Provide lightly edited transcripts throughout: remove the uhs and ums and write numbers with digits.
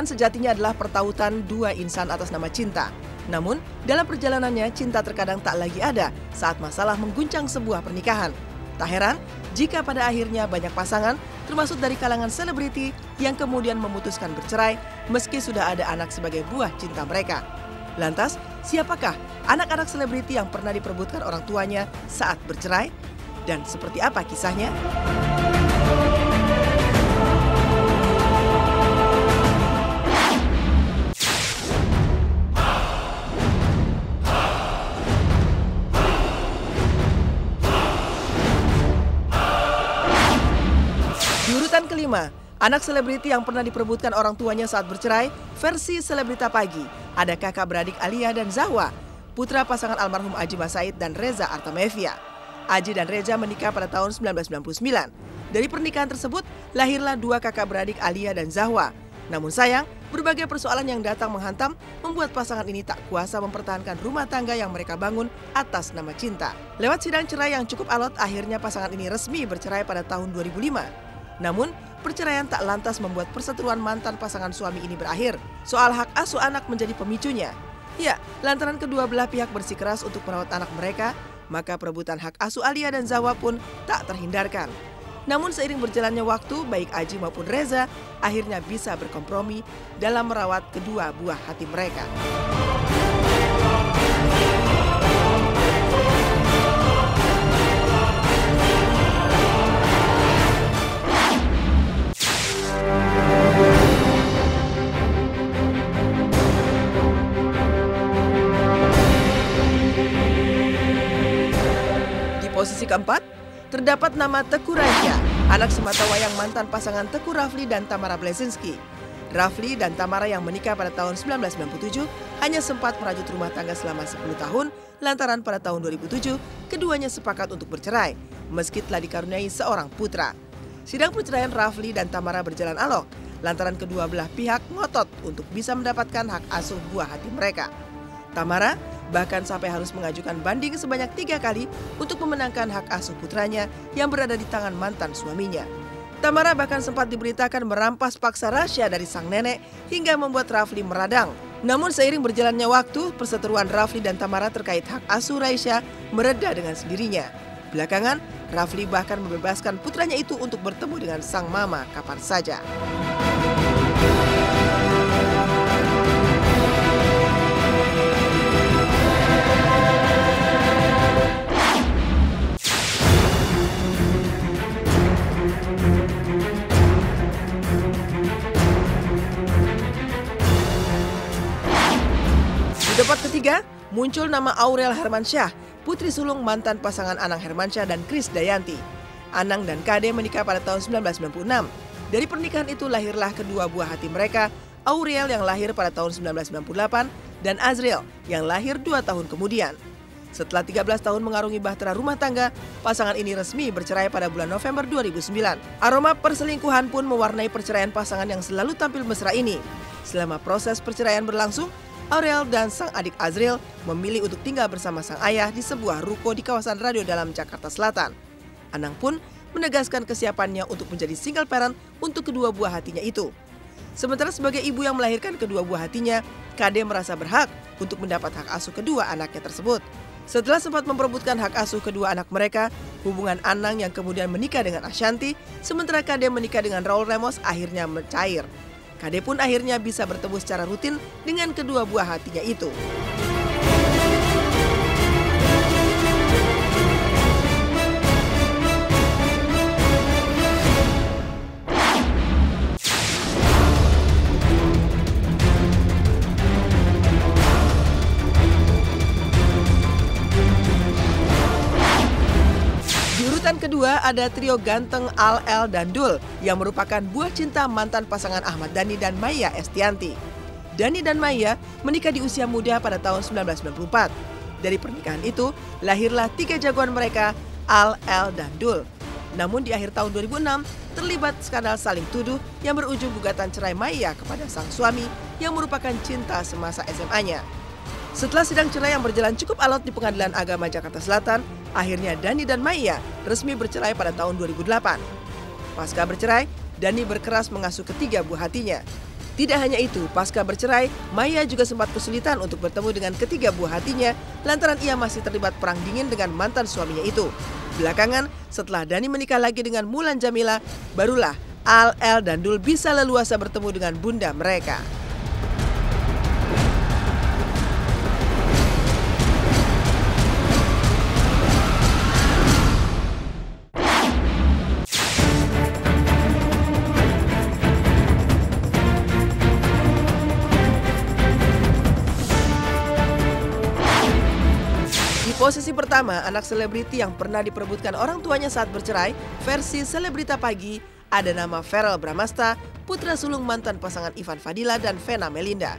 Percintaan sejatinya adalah pertautan dua insan atas nama cinta. Namun, dalam perjalanannya cinta terkadang tak lagi ada saat masalah mengguncang sebuah pernikahan. Tak heran jika pada akhirnya banyak pasangan, termasuk dari kalangan selebriti, yang kemudian memutuskan bercerai meski sudah ada anak sebagai buah cinta mereka. Lantas, siapakah anak-anak selebriti yang pernah diperebutkan orang tuanya saat bercerai? Dan seperti apa kisahnya? Di urutan kelima, anak selebriti yang pernah diperebutkan orang tuanya saat bercerai, versi Selebrita Pagi, ada kakak beradik Alia dan Zahwa, putra pasangan almarhum Aji Masaid dan Reza Artamevia. Aji dan Reza menikah pada tahun 1999. Dari pernikahan tersebut, lahirlah dua kakak beradik Alia dan Zahwa. Namun sayang, berbagai persoalan yang datang menghantam membuat pasangan ini tak kuasa mempertahankan rumah tangga yang mereka bangun atas nama cinta. Lewat sidang cerai yang cukup alot, akhirnya pasangan ini resmi bercerai pada tahun 2005. Namun, perceraian tak lantas membuat perseteruan mantan pasangan suami ini berakhir. Soal hak asuh anak menjadi pemicunya. Ya, lantaran kedua belah pihak bersikeras untuk merawat anak mereka, maka perebutan hak asuh Alia dan Zahwa pun tak terhindarkan. Namun seiring berjalannya waktu, baik Aji maupun Reza akhirnya bisa berkompromi dalam merawat kedua buah hati mereka. Posisi keempat, terdapat nama Teuku Raisya, anak sematawayang mantan pasangan Teuku Rafli dan Tamara Bleszynsky. Rafli dan Tamara yang menikah pada tahun 1997 hanya sempat merajut rumah tangga selama 10 tahun, lantaran pada tahun 2007 keduanya sepakat untuk bercerai, meski telah dikaruniai seorang putra. Sidang perceraian Rafli dan Tamara berjalan alok, lantaran kedua belah pihak ngotot untuk bisa mendapatkan hak asuh buah hati mereka. Tamara bahkan sampai harus mengajukan banding sebanyak 3 kali untuk memenangkan hak asuh putranya yang berada di tangan mantan suaminya. Tamara bahkan sempat diberitakan merampas paksa rahasia dari sang nenek hingga membuat Rafli meradang. Namun seiring berjalannya waktu, perseteruan Rafli dan Tamara terkait hak asuh Raisya mereda dengan sendirinya. Belakangan, Rafli bahkan membebaskan putranya itu untuk bertemu dengan sang mama kapan saja. Di tempat ketiga, muncul nama Aurel Hermansyah, putri sulung mantan pasangan Anang Hermansyah dan Krisdayanti. Anang dan Kade menikah pada tahun 1996. Dari pernikahan itu lahirlah kedua buah hati mereka, Aurel yang lahir pada tahun 1998 dan Azriel yang lahir 2 tahun kemudian. Setelah 13 tahun mengarungi bahtera rumah tangga, pasangan ini resmi bercerai pada bulan November 2009. Aroma perselingkuhan pun mewarnai perceraian pasangan yang selalu tampil mesra ini. Selama proses perceraian berlangsung, Aurel dan sang adik Azriel memilih untuk tinggal bersama sang ayah di sebuah ruko di kawasan Radio Dalam, Jakarta Selatan. Anang pun menegaskan kesiapannya untuk menjadi single parent untuk kedua buah hatinya itu. Sementara sebagai ibu yang melahirkan kedua buah hatinya, Kade merasa berhak untuk mendapat hak asuh kedua anaknya tersebut. Setelah sempat memperebutkan hak asuh kedua anak mereka, hubungan Anang yang kemudian menikah dengan Ashanti, sementara Kade menikah dengan Raul Remos akhirnya mencair. Kade pun akhirnya bisa bertemu secara rutin dengan kedua buah hatinya itu. Urutan kedua ada trio ganteng Al, El, dan Dul yang merupakan buah cinta mantan pasangan Ahmad Dhani dan Maya Estianty. Dhani dan Maya menikah di usia muda pada tahun 1994. Dari pernikahan itu, lahirlah 3 jagoan mereka, Al, El, dan Dul. Namun di akhir tahun 2006, terlibat skandal saling tuduh yang berujung gugatan cerai Maya kepada sang suami yang merupakan cinta semasa SMA-nya. Setelah sidang cerai yang berjalan cukup alot di Pengadilan Agama Jakarta Selatan, akhirnya Dhani dan Maya resmi bercerai pada tahun 2008. Pasca bercerai, Dhani berkeras mengasuh ketiga buah hatinya. Tidak hanya itu, pasca bercerai, Maya juga sempat kesulitan untuk bertemu dengan ketiga buah hatinya lantaran ia masih terlibat perang dingin dengan mantan suaminya itu. Belakangan, setelah Dhani menikah lagi dengan Mulan Jameela, barulah Al, El, dan Dul bisa leluasa bertemu dengan bunda mereka. Posisi pertama, anak selebriti yang pernah diperebutkan orang tuanya saat bercerai, versi Selebrita Pagi, ada nama Verrell Bramasta, putra sulung mantan pasangan Ivan Fadila dan Vena Melinda.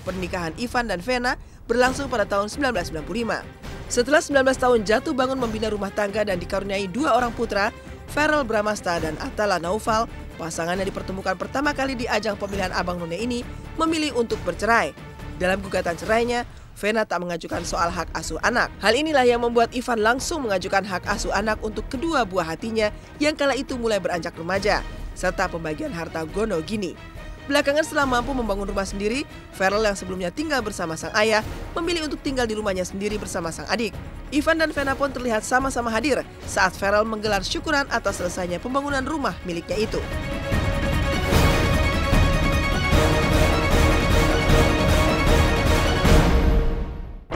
Pernikahan Ivan dan Vena berlangsung pada tahun 1995. Setelah 19 tahun jatuh bangun membina rumah tangga dan dikaruniai 2 orang putra, Verrell Bramasta dan Atala Naufal, pasangan yang dipertemukan pertama kali di ajang pemilihan Abang None ini, memilih untuk bercerai. Dalam gugatan cerainya, Vena tak mengajukan soal hak asuh anak. Hal inilah yang membuat Ivan langsung mengajukan hak asuh anak untuk kedua buah hatinya yang kala itu mulai beranjak remaja, serta pembagian harta gono gini. Belakangan setelah mampu membangun rumah sendiri, Verrell yang sebelumnya tinggal bersama sang ayah, memilih untuk tinggal di rumahnya sendiri bersama sang adik. Ivan dan Vena pun terlihat sama-sama hadir saat Verrell menggelar syukuran atas selesainya pembangunan rumah miliknya itu.